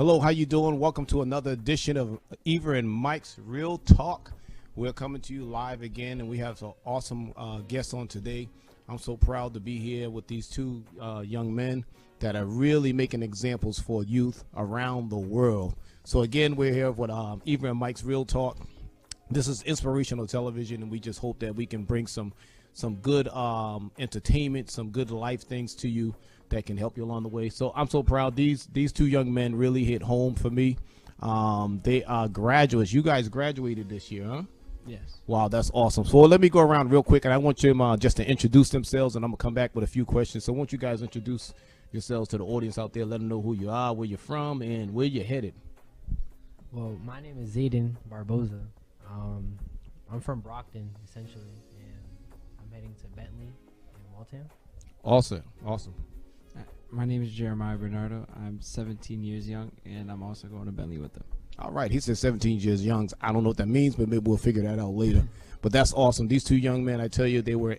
Hello, how you doing? Welcome to another edition of Eva and Mike's Real Talk. We're coming to you live again, and we have some awesome guests on today. I'm so proud to be here with these two young men that are really making examples for youth around the world. So again, we're here with Eva and Mike's Real Talk. This is inspirational television, and we just hope that we can bring some good entertainment, some good life things to you that can help you along the way. So I'm so proud. These two young men really hit home for me. They are graduates. You guys graduated this year, huh? Yes. Wow, that's awesome. So let me go around real quick, and I want you just to introduce themselves, and I'm going to come back with a few questions. So won't you guys introduce yourselves to the audience out there, let them know who you are, where you're from, and where you're headed. Well, my name is Zayden Barboza. I'm from Brockton, essentially, and I'm heading to Bentley in Waltham. Awesome. My name is Jeremiah Bernardo. I'm 17 years young, and I'm also going to Bentley with them. All right, he said 17 years young. I don't know what that means, but maybe we'll figure that out later. But that's awesome. These two young men, I tell you, they were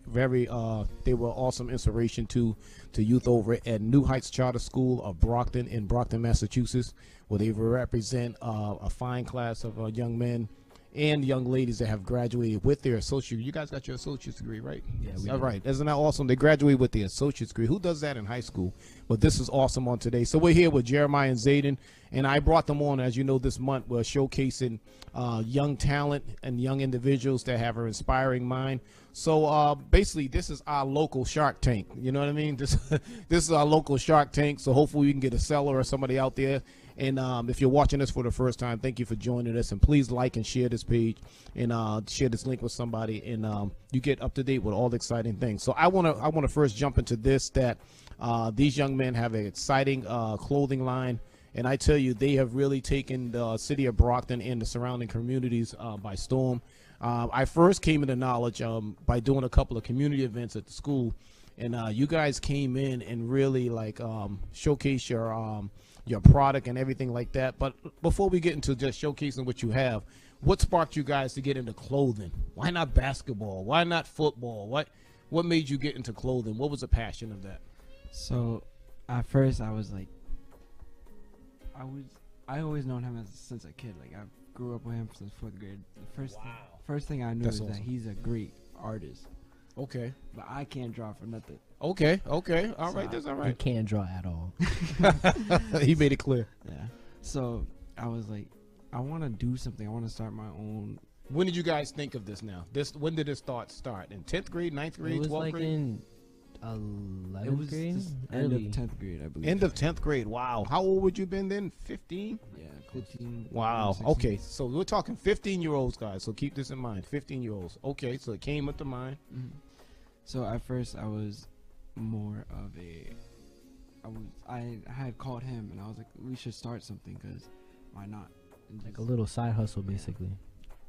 awesome inspiration to youth over at New Heights Charter School of Brockton in Brockton, Massachusetts, where they represent a fine class of young men and young ladies that have graduated with their associate. You guys got your associate's degree, right? Yes. All right. Isn't that awesome? They graduate with their associate's degree. Who does that in high school? But this is awesome on today. So we're here with Jeremiah and Zayden, and I brought them on, as you know, this month. We're showcasing young talent and young individuals that have an inspiring mind. So basically, this is our local Shark Tank. You know what I mean? This is our local Shark Tank. So hopefully we can get a seller or somebody out there. And if you're watching this for the first time, thank you for joining us. And please like and share this page and share this link with somebody. And you get up to date with all the exciting things. So I wanna first jump into this, that these young men have an exciting clothing line. And I tell you, they have really taken the city of Brockton and the surrounding communities by storm. I first came into knowledge by doing a couple of community events at the school. And you guys came in and really showcase your product and everything like that. But before we get into just showcasing what you have, what sparked you guys to get into clothing? Why not basketball? Why not football? What made you get into clothing? What was the passion of that? So at first I was like, I always known him since a kid. Like I grew up with him since 4th grade. The first thing I knew That's is awesome. that he's a great artist. Okay. But I can't draw for nothing. Okay. All right. That's all I right. can't draw at all. He made it clear. Yeah. So I was like, I want to do something. I want to start my own. When did you guys think of this now? When did this start? In 10th grade, 9th grade, It was 12th like grade? in It 11th was grade? just end of Early. 10th grade, I believe. End of 10th grade. Wow. How old would you been then? 15? Yeah, 15. Wow. 16. Okay. So we're talking 15-year-olds, guys. So keep this in mind. 15-year-olds. Okay. So it came up to mind. Mhm. So at first I was more of I had called him and I was like, we should start something because why not? And Like a just- little side hustle, basically.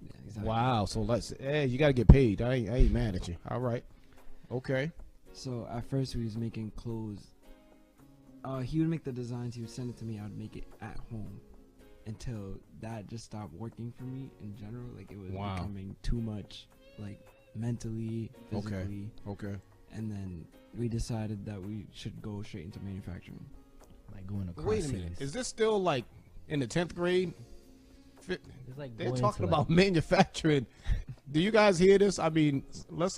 Yeah, exactly. Wow. So you got to get paid. I ain't mad at you. All right. Okay. So at first we was making clothes. He would make the designs. He would send it to me. I would make it at home until that just stopped working for me in general. Like it was Wow. becoming too much, like mentally, physically. Okay. And then we decided that we should go straight into manufacturing. Like going across Wait a minute. cities. Is this still like in the 10th grade? It's like They're going talking into, about manufacturing. Do you guys hear this? I mean,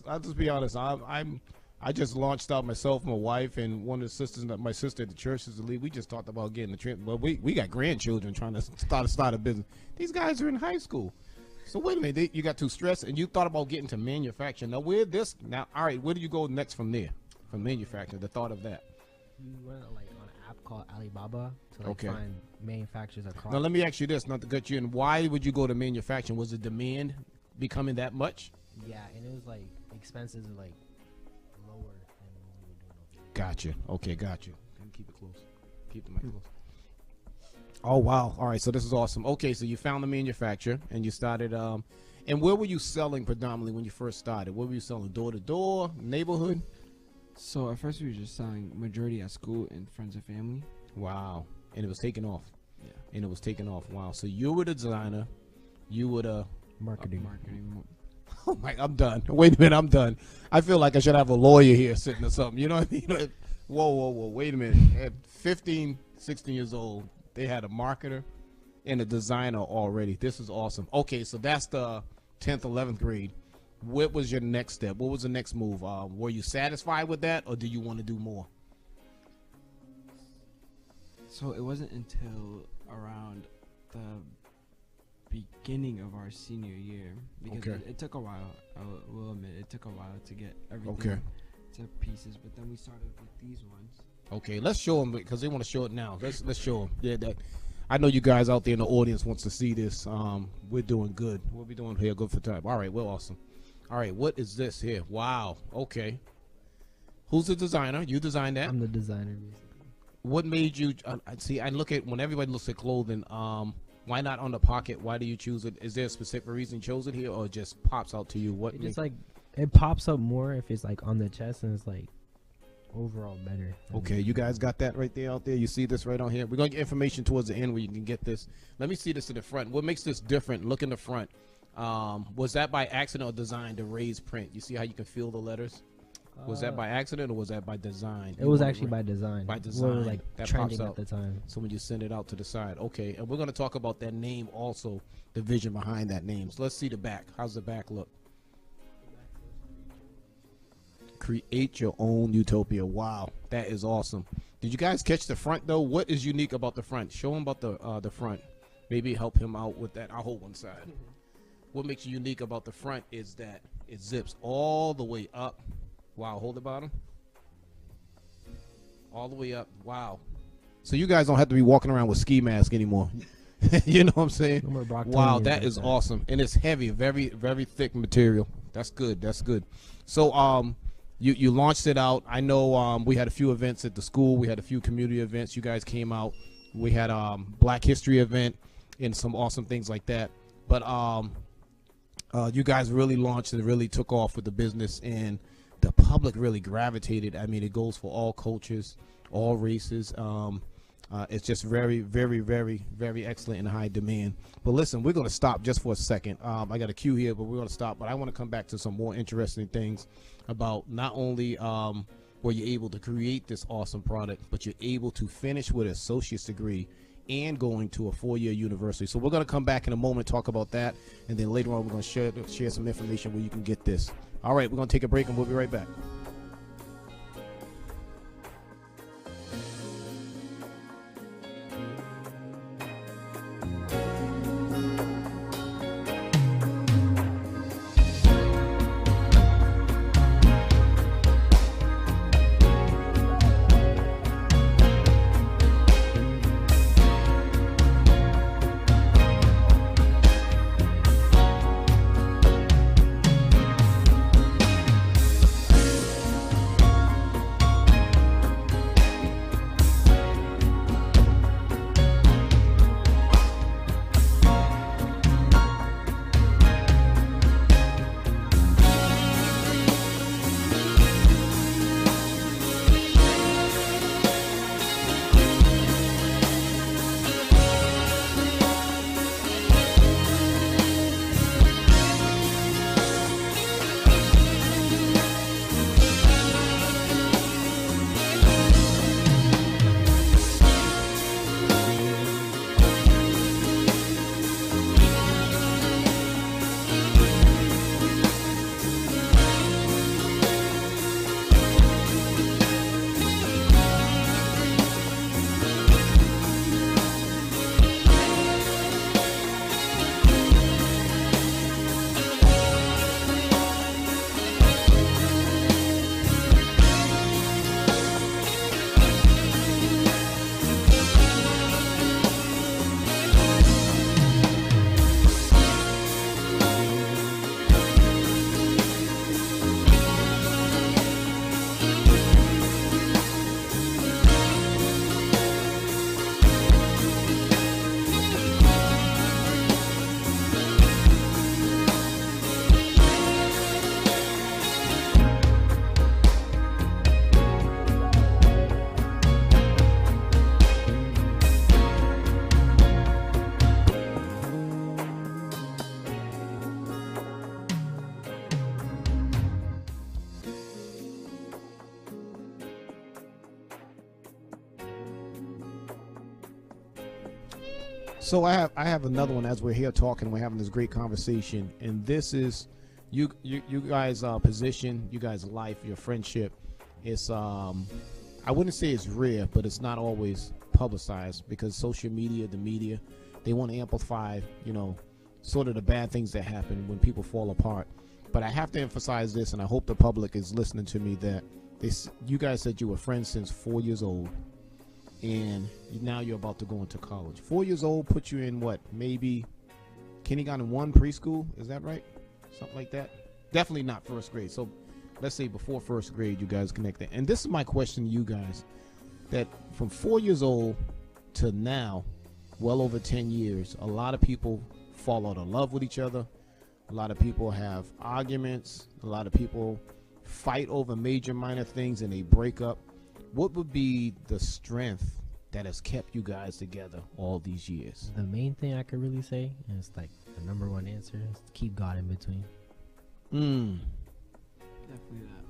I'll just be honest. I just launched out myself, my wife, and one of the sisters. My sister at the church is the lead. We just talked about getting the trip, but we got grandchildren trying to start a business. These guys are in high school. So wait a minute, you got too stressed, and you thought about getting to manufacturing. Now all right, where do you go next from there? From manufacturing, the thought of that. You went like on an app called Alibaba to like Okay. find manufacturers across. Now let me ask you this, not to gut you in. Why would you go to manufacturing? Was the demand becoming that much? Yeah, and it was like expenses are like lower than what we were doing over here. Gotcha. Okay, got you. Keep it close. Keep the mic close. Oh wow! All right, so this is awesome. Okay, so you found the manufacturer and you started. And where were you selling predominantly when you first started? What were you selling? Door to door, neighborhood? So at first we were just selling majority at school and friends and family. Wow! And it was taking off. Yeah. And it was taking off. Wow! So you were the designer. You were the. Marketing. Marketing. Oh my! I'm done. Wait a minute. I'm done. I feel like I should have a lawyer here sitting or something. You know what I mean? Whoa! Wait a minute. At 15, 16 years old, They had a marketer and a designer already. This is awesome. Okay, so that's the 10th, 11th grade. What was your next step? What was the next move? Were you satisfied with that, or do you want to do more? So it wasn't until around the beginning of our senior year, because Okay. it took a while. I will admit, it took a while to get everything Okay. to pieces. But then we started with these ones. Okay, let's show them because they want to show it now. Let's show them. Yeah, that. I know you guys out there in the audience wants to see this. We're doing good. What we doing here? Good for time. All right, we're awesome. All right, what is this here? Wow. Okay. Who's the designer? You designed that. I'm the designer, basically. What made you? I see. I look at when everybody looks at clothing. Why not on the pocket? Why do you choose it? Is there a specific reason you chose it here, or it just pops out to you? What? It Make, just like it pops up more if it's like on the chest and it's like overall better. okay, you guys got that right there out there. You see this right on here. We're gonna get information towards the end where you can get this. Let me see this in the front. What makes this different? Look in the front. Was that by accident or design? The raised print. You see how you can feel the letters? Was that by accident or was that by design? It was actually by design. By We were design. like That trending pops at the time. So when you send it out to the side, okay, and we're gonna talk about that name also, the vision behind that name. So let's see the back. How's the back look? Create your own utopia. Wow, that is awesome. Did you guys catch the front though? What is unique about the front? Show him about the front. Maybe help him out with that. I'll hold one side. What makes you unique about the front is that it zips all the way up. Wow, hold the bottom. All the way up. Wow. So you guys don't have to be walking around with ski mask anymore. You know what I'm saying? No more Brocktonians Wow, that like is that. awesome. And it's heavy, very, very thick material. That's good. That's good. So you launched it out. I know we had a few events at the school. We had a few community events. You guys came out. We had Black History event and some awesome things like that. But you guys really launched and really took off with the business, and the public really gravitated. I mean, it goes for all cultures, all races. It's just very, very, very, very excellent and high demand. But listen, we're going to stop just for a second. I got a cue here, but we're going to stop. But I want to come back to some more interesting things about not only were you able to create this awesome product, but you're able to finish with an associate's degree and going to a 4-year university. So we're going to come back in a moment, talk about that, and then later on we're going to share some information where you can get this. All right, we're going to take a break and we'll be right back. So I have another one as we're here talking. We're having this great conversation, and this is you guys' position, you guys' life, your friendship. It's I wouldn't say it's rare, but it's not always publicized because social media, the media, they want to amplify, sort of the bad things that happen when people fall apart. But I have to emphasize this, and I hope the public is listening to me, that you guys said you were friends since 4 years old, and now you're about to go into college. 4 years old put you in what? Maybe kindergarten 1, preschool? Is that right? Something like that? Definitely not first grade. So let's say before first grade you guys connected. And this is my question to you guys, that from 4 years old to now, well over 10 years, a lot of people fall out of love with each other. A lot of people have arguments. A lot of people fight over major, minor things, and they break up. What would be the strength that has kept you guys together all these years? The main thing I could really say, and it's like the number one answer, is to keep God in between. Definitely that.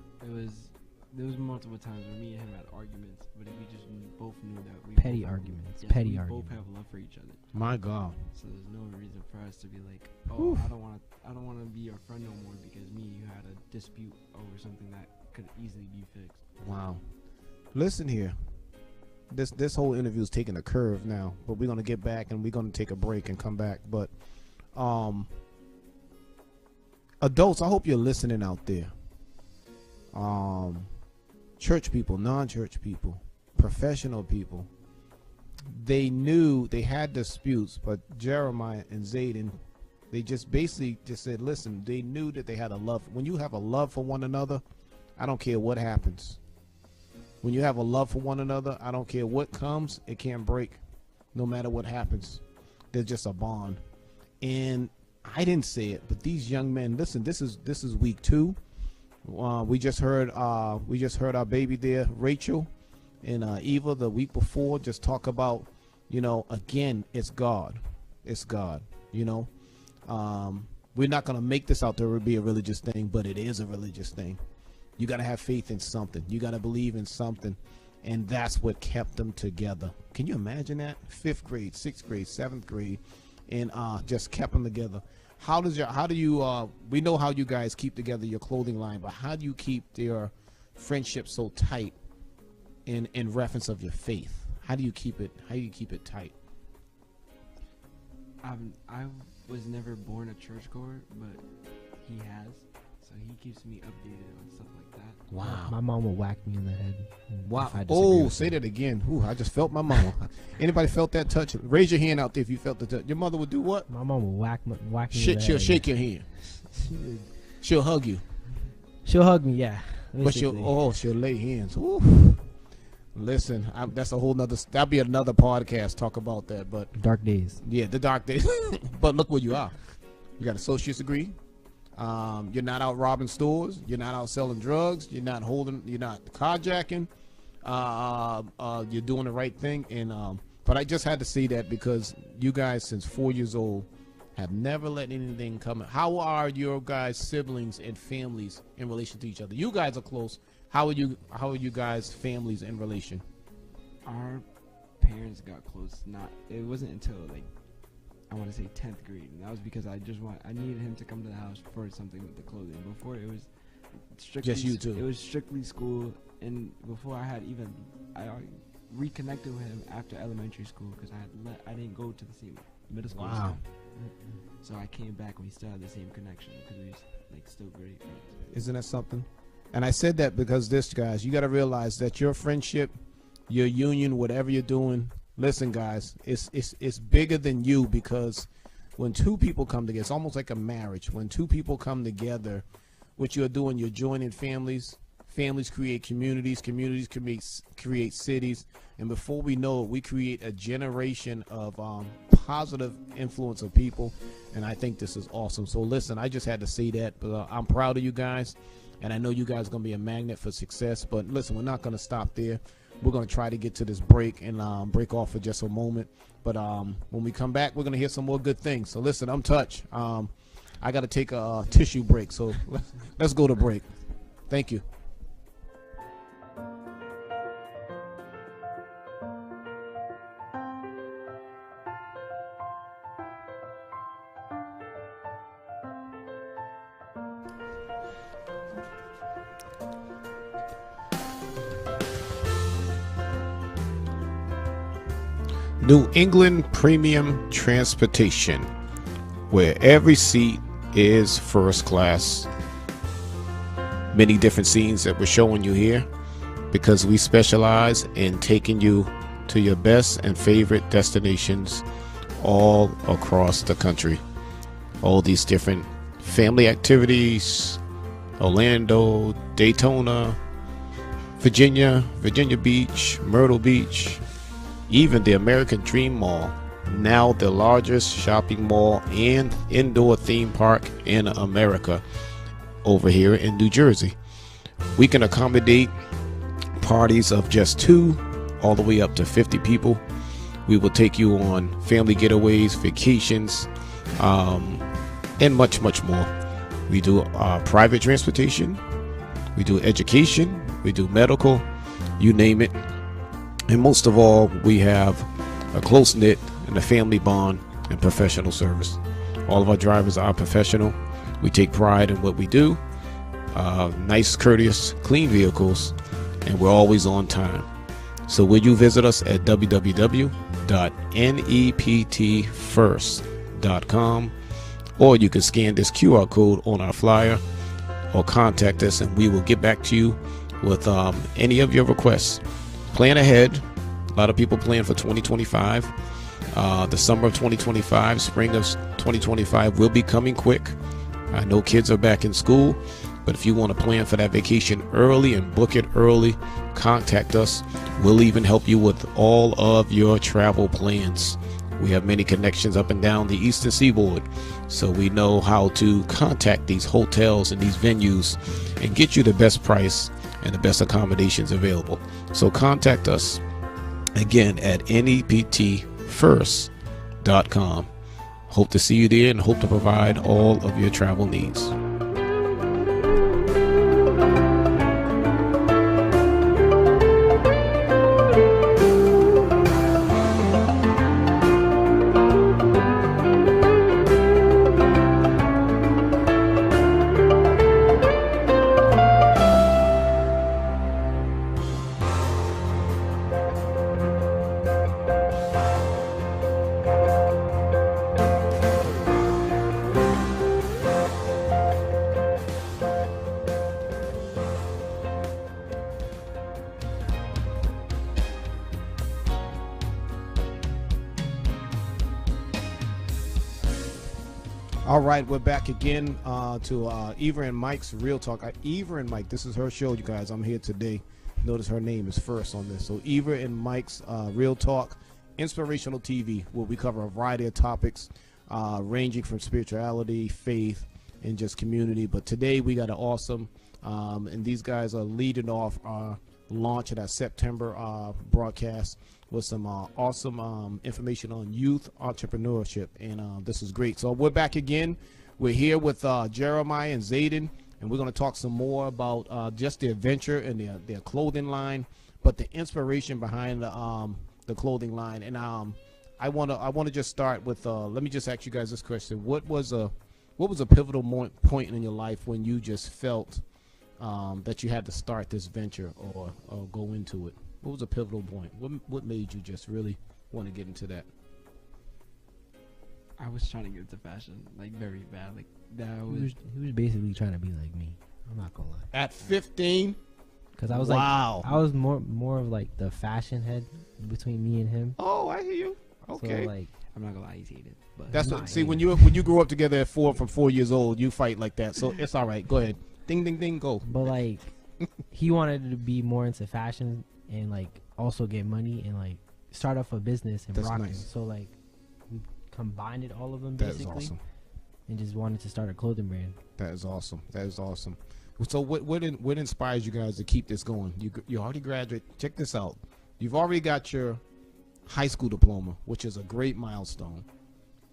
There was multiple times where me and him had arguments, but we just both knew that we Petty both, arguments. yes, Petty we arguments. both have love for each other. My God. So there's no reason for us to be like, oh, I don't want to be your friend no more because me and you had a dispute over something that could easily be fixed. Wow. Listen here. This whole interview is taking a curve now, but we're gonna get back and we're gonna take a break and come back. But adults, I hope you're listening out there. Church people, non-church people, professional people. They knew they had disputes, but Jeremiah and Zayden, they just basically just said, listen, they knew that they had a love. When you have a love for one another, I don't care what happens. When you have a love for one another, I don't care what comes, it can't break. No matter what happens, there's just a bond. And I didn't say it, but these young men, listen, this is week 2. We just heard our baby there, Rachel, and Eva the week before just talk about, again, it's God. It's God, We're not going to make this out to be a religious thing, but it is a religious thing. You got to have faith in something. You got to believe in something. And that's what kept them together. Can you imagine that? 5th grade, 6th grade, 7th grade, and just kept them together. We know how you guys keep together your clothing line, but how do you keep your friendship so tight in reference of your faith? How do you keep it tight? I was never born a churchgoer, but he has, so he keeps me updated on stuff like that. Wow. My mom will whack me in the head. Wow. if I disagree Oh, with say her. that again. Ooh, I just felt my mama. Anybody felt that touch? Raise your hand out there if you felt the touch. Your mother would do what? My mom will whack me in the She'll head. shake your hand. She'll hug you. She'll hug me, yeah. But basically. she'll lay hands. Ooh. Listen, that's a whole nother. That'll be another podcast. Talk about that. But Dark days. yeah, the dark days. But look where you are. You got an associate's degree. You're not out robbing stores. You're not out selling drugs. You're not carjacking. You're doing the right thing. And but I just had to say that because you guys, since 4 years old, have never let anything come. How are your guys' siblings and families in relation to each other? You guys are close. How are you guys' families in relation? Our parents got close. It wasn't until I want to say 10th grade, and that was because I needed him to come to the house for something with the clothing. Before it was strictly Just you two. It was strictly school, and before I reconnected with him after elementary school because I didn't go to the same middle school. Wow. So I came back and we still had the same connection because we was still great friends. Isn't that something? And I said that because guys, you got to realize that your friendship, your union, whatever you're doing, listen, guys, it's bigger than you, because when two people come together, it's almost like a marriage. When two people come together, what you're doing, you're joining families. Families create communities. Communities create cities. And before we know it, we create a generation of positive influence of people. And I think this is awesome. So listen, I just had to say that, but I'm proud of you guys. And I know you guys are going to be a magnet for success. But listen, we're not going to stop there. We're going to try to get to this break and break off for just a moment. But when we come back, we're going to hear some more good things. So listen, I'm touched. I got to take a tissue break. So let's go to break. Thank you. New England Premium Transportation, where every seat is first class. Many different scenes that we're showing you here because we specialize in taking you to your best and favorite destinations all across the country. All these different family activities: Orlando, Daytona, Virginia Beach, Myrtle Beach, even the American Dream Mall, now the largest shopping mall and indoor theme park in America, over here in New Jersey. We can accommodate parties of just 2 all the way up to 50 people. We will take you on family getaways, vacations, and much more. We do private transportation, we do education, we do medical, you name it. And most of all, we have a close-knit and a family bond and professional service. All of our drivers are professional. We take pride in what we do. Nice, courteous, clean vehicles, and we're always on time. So will you visit us at www.neptfirst.com, or you can scan this QR code on our flyer or contact us and we will get back to you with any of your requests. Plan ahead. A lot of people plan for 2025. The summer of 2025, spring of 2025 will be coming quick. I know kids are back in school, but if you want to plan for that vacation early and book it early, contact us. We'll even help you with all of your travel plans. We have many connections up and down the Eastern Seaboard, so we know how to contact these hotels and these venues and get you the best price and the best accommodations available. So contact us again at neptfirst.com. Hope to see you there and hope to provide all of your travel needs. All right, we're back again to Eva and Mike's Real Talk. Eva and Mike, this is her show, you guys. I'm here today. Notice her name is first on this. So Eva and Mike's Real Talk, inspirational TV, where we cover a variety of topics ranging from spirituality, faith, and just community. But today we got an awesome, and these guys are leading off our launch of that September broadcast with some awesome information on youth entrepreneurship, and this is great. So we're back again. We're here with Jeremiah and Zayden, and we're going to talk some more about just their venture and their clothing line, but the inspiration behind the clothing line. And I want to just start with let me just ask you guys this question: What was a pivotal point in your life when you just felt that you had to start this venture or go into it? What was a pivotal point? What made you just really want to get into that? I was trying to get into fashion, like very bad. Like that was. He was basically trying to be like me. I'm not gonna lie. At 15? Because I was wow. I was more of like the fashion head between me and him. Oh, I hear you. Okay. So like, I'm not gonna lie, he's hated. But that's not what. See, hating. when you grew up together at from 4 years old, you fight like that. So it's all right. Go ahead. Ding, ding, ding. Go. but like, he wanted to be more into fashion and like also get money and like start off a business in That's Brockton. nice. So like, we combined all of them That is basically, awesome. and just wanted to start a clothing brand. That is awesome. That is awesome. So what inspires you guys to keep this going? You already graduate. Check this out. You've already got your high school diploma, which is a great milestone.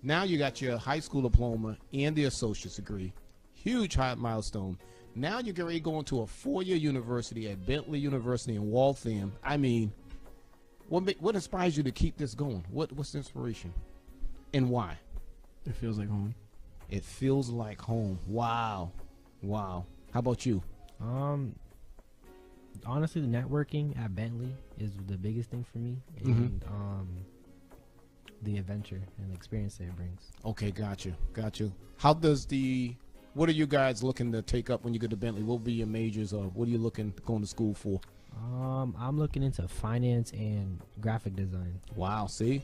Now you got your high school diploma and the associate's degree. Huge high milestone. Now you're ready to go into a 4-year university at Bentley University in Waltham. I mean, what inspires you to keep this going? What's the inspiration? And why? it feels like home. It feels like home. Wow. Wow. How about you? Honestly, the networking at Bentley is the biggest thing for me, Mhm. and the adventure and the experience that it brings. Okay, got you. How does what are you guys looking to take up when you get to Bentley? What will be your majors, or what are you looking going to school for? I'm looking into finance and graphic design. Wow, see,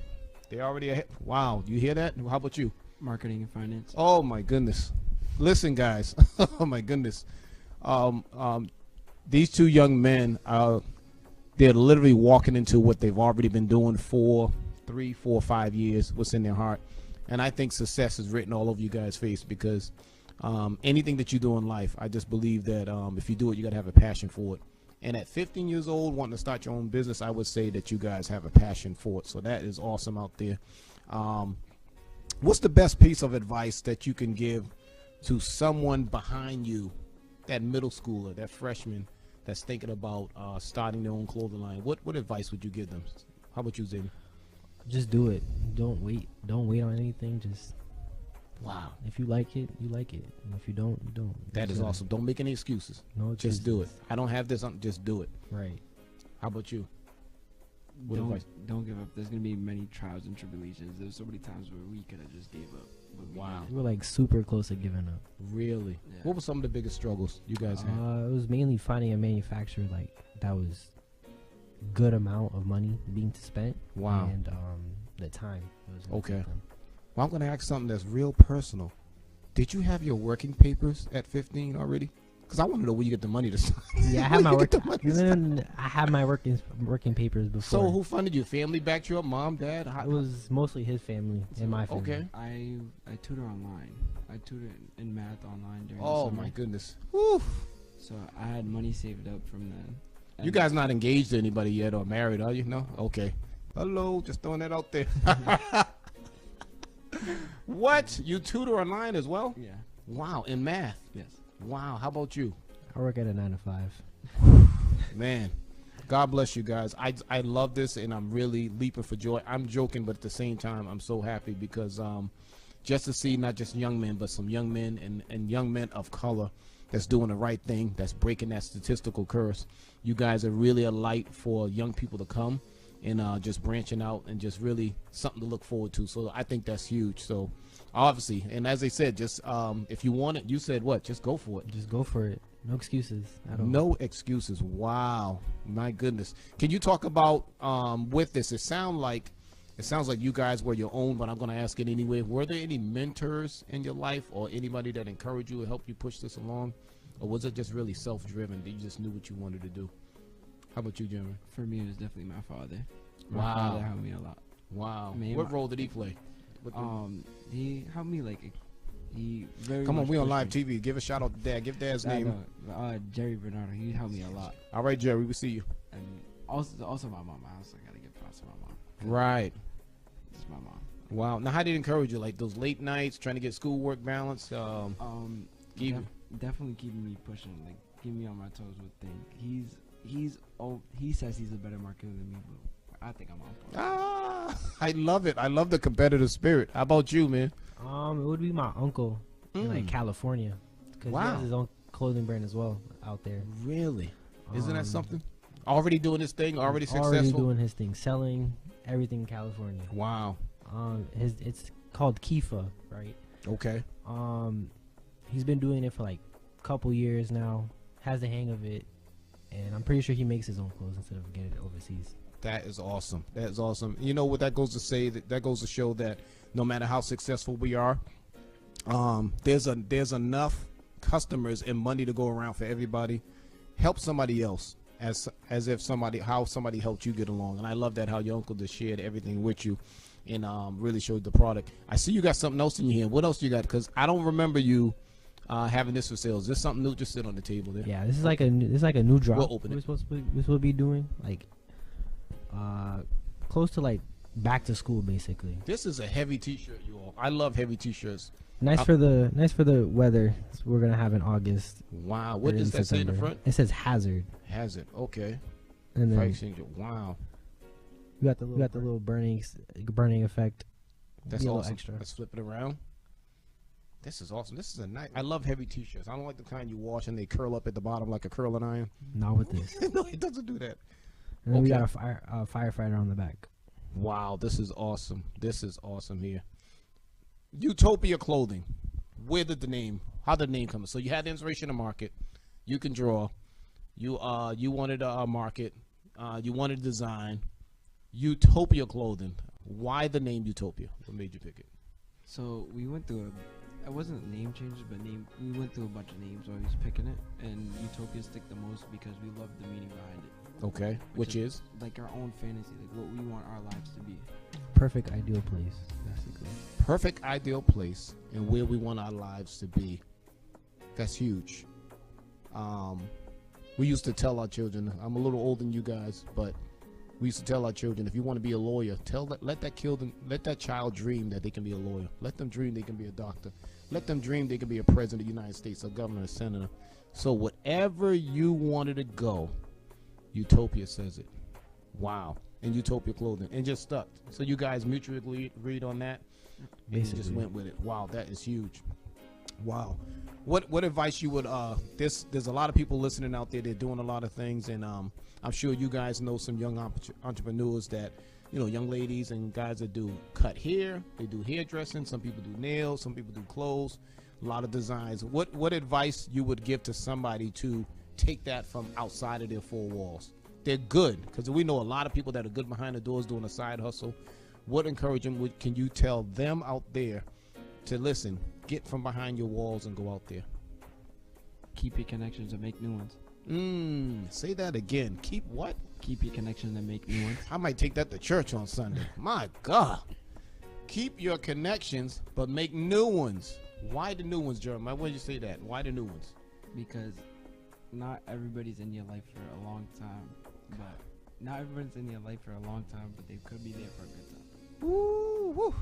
they already ahead. Wow, you hear that? How about you? Marketing and finance. Oh my goodness! Listen, guys. Oh my goodness. These two young men they're literally walking into what they've already been doing for 3, 4, 5 years. What's in their heart, and I think success is written all over you guys' face because anything that you do in life, I just believe that if you do it, you got to have a passion for it. And at 15 years old, wanting to start your own business, I would say that you guys have a passion for it. So that is awesome out there. What's the best piece of advice that you can give to someone behind you, that middle schooler, that freshman that's thinking about starting their own clothing line? What advice would you give them? How about you, Zayden? Just do it. Don't wait. Don't wait on anything. Just Wow. if you like it, you like it. And if you don't, you don't. That is Just, awesome. Don't make any excuses. No Just do it. excuses. I don't have this. Just do it. Right. How about you? What advice? Don't give up. There's gonna be many trials and tribulations. There's so many times where we could have just gave up. But we Wow. didn't. We were like super close to giving up. Really? Yeah. What were some of the biggest struggles you guys had? It was mainly finding a manufacturer like that was good amount of money being spent. Wow. And the time. It was gonna Okay. take them. Well, I'm going to ask something that's real personal. Did you have your working papers at 15 already? Because I want to know where you get the money to start. Yeah, I had my Where you work. get the money to start? I had my working papers before. So who funded you? Family backed you up? Mom, dad? It was mostly his family and my family. Okay. I tutor online. I tutor in math online during the Oh summer. my goodness. Whew. So I had money saved up from then. You And guys not engaged to anybody yet or married, are you? No? Okay. Hello, just throwing that out there. What? You tutor online as well? Yeah. Wow, in math. Yes. Wow, how about you? I work at a 9 to 5. Man, God bless you guys. I love this, and I'm really leaping for joy. I'm joking, but at the same time, I'm so happy because just to see not just young men, but some young men and young men of color that's doing the right thing, that's breaking that statistical curse. You guys are really a light for young people to come and just branching out and just really something to look forward to. So I think that's huge. So obviously, and as they said, just if you want it, you said what? Just go for it. Just go for it. No excuses at all. No excuses. Wow, my goodness. Can you talk about with this? It sounds like you guys were your own, but I'm going to ask it anyway. Were there any mentors in your life or anybody that encouraged you or helped you push this along, or was it just really self-driven that you just knew what you wanted to do? How about you, Jeremy? For me, it was definitely my father. My Wow. father helped me a lot. Wow. Me and What my- role did he play? What- He helped me like he very. Come on, much we on pushed live me. TV. Give a shout out to Dad. Give Dad's I name. know, Jerry Bernardo. He helped me a lot, All right, Jerry, we see you. and also my mom. I also gotta give props to my mom. Right. It's my mom. Wow. Now, how did it encourage you? Like those late nights, trying to get schoolwork balanced? Keep- Definitely keeping me pushing, like keeping me on my toes with things. He says he's a better marketer than me, but I think I'm on point. I love it. I love the competitive spirit. How about you, man? It would be my uncle in like Mm. California, because Wow. he has his own clothing brand as well out there. Really? Isn't that Um, something? Already doing this thing, already he's successful. Already doing his thing, selling everything in California. Wow. It's called Kifa, right? Okay. He's been doing it for like a couple years now. Has the hang of it, and I'm pretty sure he makes his own clothes instead of getting it overseas. That is awesome. That is awesome. You know what that goes to say? That goes to show that no matter how successful we are, there's enough customers and money to go around for everybody. Help somebody else as if somebody helped you get along. And I love that how your uncle just shared everything with you and really showed the product. I see you got something else in your hand. What else you got? Because I don't remember you having this for sale. Is this something new? Just sit on the table there. Yeah, this is like a new drop. We'll open it. We're supposed to be doing like close to like back to school basically. This is a heavy T-shirt, you all. I love heavy T-shirts. Nice for the weather we're gonna have in August. Wow. What and does in that say in the September. front? It says Hazard, Has it? Okay. and then Price change. Wow. we got the little burning effect. That's Be a little awesome. extra. Let's flip it around. This is awesome. This is a nice. I love heavy T-shirts. I don't like the kind you wash and they curl up at the bottom like a curling iron. Not with this. No, it doesn't do that. And then we Okay. got a firefighter on the back. Wow, this is awesome. This is awesome here. Utopia Clothing. Where did the name? How did the name come? So you had the inspiration to market. You can draw. You wanted a market. You wanted design. Utopia Clothing. Why the name Utopia? What made you pick it? So we went through it wasn't name changes, but we went through a bunch of names while he was picking it, and Utopia stick the most because we love the meaning behind it. Okay, which is? Like our own fantasy, like what we want our lives to be. Perfect ideal place, basically. Perfect ideal place and where we want our lives to be. That's huge. We used to tell our children, I'm a little older than you guys, but we used to tell our children, if you want to be a lawyer, let that child dream that they can be a lawyer. Let them dream they can be a doctor. Let them dream they can be a president of the United States, a governor, a senator. So whatever you wanted to go, Utopia says it. Wow. And Utopia Clothing. And just stuck. So you guys mutually agreed on that? And you just went with it. Wow, that is huge. Wow. What advice you would there's a lot of people listening out there, they're doing a lot of things, and I'm sure you guys know some young entrepreneurs that, young ladies and guys that do cut hair, they do hairdressing, some people do nails, some people do clothes, a lot of designs. What advice you would give to somebody to take that from outside of their four walls? They're good, because we know a lot of people that are good behind the doors doing a side hustle. What encouragement can you tell them out there to listen, get from behind your walls and go out there? Keep your connections and make new ones. Say that again. Keep what? Keep your connections and make new ones. I might take that to church on Sunday. My God. Keep your connections, but make new ones. Why the new ones, Jeremiah? Why did you say that? Why the new ones? Because not everybody's in your life for a long time, but they could be there for a good time. Woo, woo.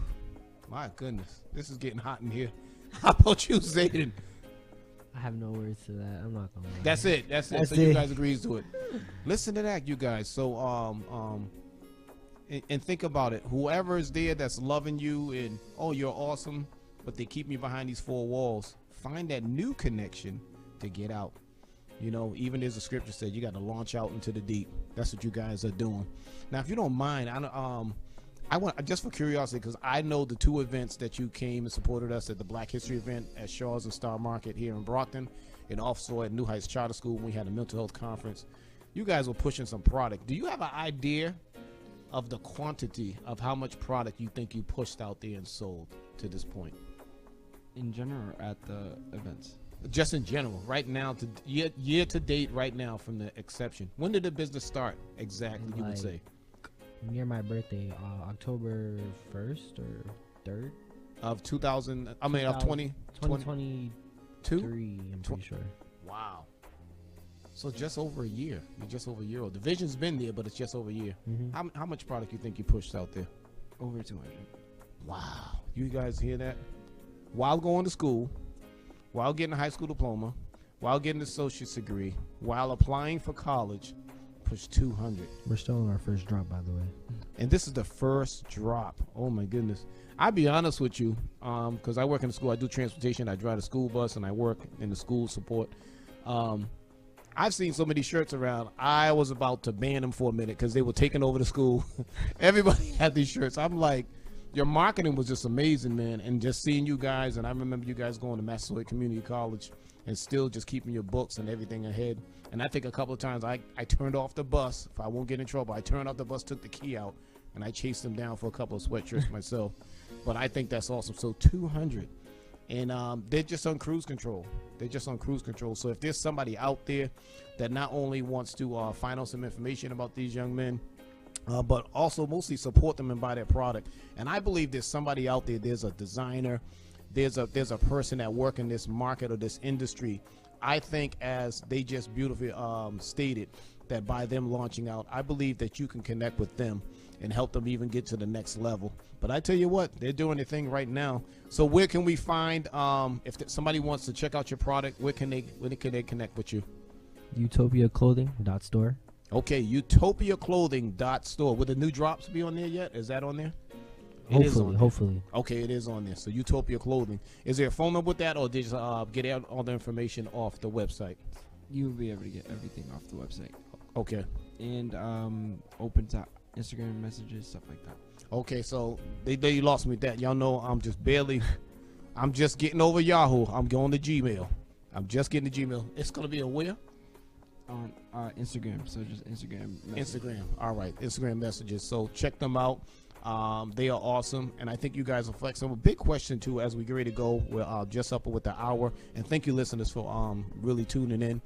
My goodness. This is getting hot in here. How about you, Zayden? I have no words to that. I'm not gonna lie. That's it. That's it. So you guys agrees to it. Listen to that, you guys. So and think about it. Whoever is there that's loving you and you're awesome, but they keep me behind these four walls. Find that new connection to get out. Even there's a scripture said you got to launch out into the deep. That's what you guys are doing. Now, if you don't mind, I want, just for curiosity, because I know the two events that you came and supported us at, the Black History event at Shaw's and Star Market here in Brockton, and also at New Heights Charter School when we had a mental health conference. You guys were pushing some product. Do you have an idea of the quantity of how much product you think you pushed out there and sold to this point? In general, or at the events? Just in general, right now, to year to date, right now, from the exception. When did the business start exactly, you would say? Near my birthday, October 1st or 3rd? Of 2000, I mean, of 2022? I'm pretty sure. Wow. So just over a year. You're just over a year old. The vision's been there, but it's just over a year. Mm-hmm. How much product you think you pushed out there? Over 200. Wow. You guys hear that? While going to school, while getting a high school diploma, while getting an associate's degree, while applying for college, pushed 200. We're still on our first drop, by the way. And this is the first drop. Oh my goodness. I'll be honest with you, because I work in the school. I do transportation. I drive the school bus, and I work in the school support. I've seen so many shirts around. I was about to ban them for a minute because they were taking over the school. Everybody had these shirts. I'm like, your marketing was just amazing, man. And just seeing you guys, and I remember you guys going to Massasoit Community College and still just keeping your books and everything ahead. And I think a couple of times I turned off the bus. If I won't get in trouble, I turned off the bus, took the key out, and I chased them down for a couple of sweatshirts myself. But I think that's awesome. So 200. And they're just on cruise control. They're just on cruise control. So if there's somebody out there that not only wants to find out some information about these young men, but also mostly support them and buy their product. And I believe there's somebody out there, there's a designer, there's a person that work in this market or this industry. I think, as they just beautifully stated, that by them launching out, I believe that you can connect with them and help them even get to the next level. But I tell you what, they're doing their thing right now. So where can we find, if somebody wants to check out your product, where can they connect with you? UtopiaClothing.store. Okay, UtopiaClothing.store. Will the new drops be on there yet? Is that on there? Hopefully. Okay, it is on there. So Utopia Clothing. Is there a phone number with that, or did you get out all the information off the website? You'll be able to get everything off the website. Okay. And open to Instagram messages, stuff like that. Okay, so they lost me with that. Y'all know I'm just getting over Yahoo. I'm going to Gmail. I'm just getting to Gmail. It's gonna be a where? On Instagram, so just Instagram messages. Instagram. All right, Instagram messages. So check them out. They are awesome, and I think you guys will flex. So a big question too, as we get ready to go. We're just up with the hour, and thank you, listeners, for really tuning in.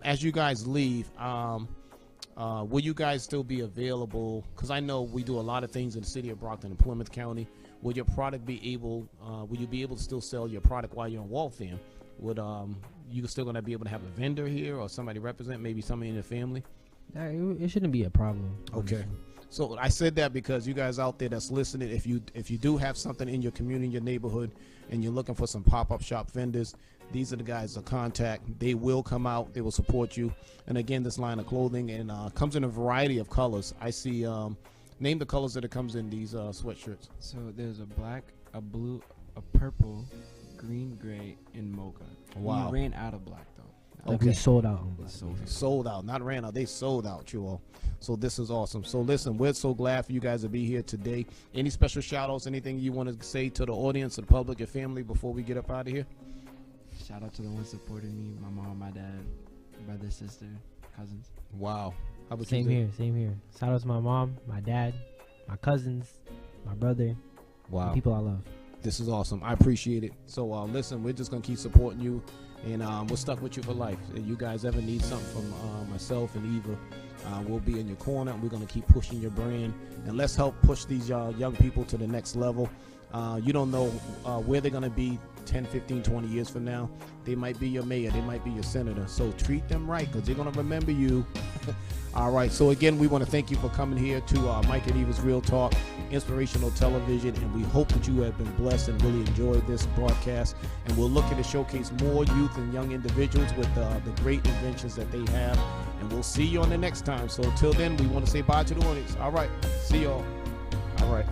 As you guys leave, will you guys still be available? Because I know we do a lot of things in the city of Brockton and Plymouth County. Will your product be able? Will you be able to still sell your product while you're in Waltham? Would you still gonna be able to have a vendor here or somebody represent, maybe somebody in the family? It shouldn't be a problem. Okay. honestly. So I said that because you guys out there that's listening, if you do have something in your community, in your neighborhood, and you're looking for some pop-up shop vendors, these are the guys to contact. They will come out. They will support you. And again, this line of clothing and comes in a variety of colors. I see. Name the colors that it comes in these sweatshirts. So there's a black, a blue, a purple, green, gray, and mocha. Wow. We ran out of black though. Like Okay. we sold out on Black. It's sold out. Sold out, not ran out. They sold out, you all. So this is awesome. So listen, we're so glad for you guys to be here today. Any special shout outs, anything you want to say to the audience, to the public, your family before we get up out of here? Shout out to the ones supporting me, my mom, my dad, brother, sister, cousins. Wow. How about Same you? here. Shout out to my mom, my dad, my cousins, my brother, Wow. the people I love. This is awesome. I appreciate it. So listen, we're just gonna keep supporting you, and we're stuck with you for life. If you guys ever need something from myself and Eva, we'll be in your corner. And we're gonna keep pushing your brand, and let's help push these young people to the next level. You don't know where they're gonna be 10, 15, 20 years from now. They might be your mayor. They might be your senator. So treat them right, because they're gonna remember you. All right. So again, we want to thank you for coming here to Mike and Eva's Real Talk, Inspirational Television, and we hope that you have been blessed and really enjoyed this broadcast. And we're looking to showcase more youth and young individuals with the great inventions that they have. And we'll see you on the next time. So until then, we want to say bye to the audience. All right. See y'all. All right.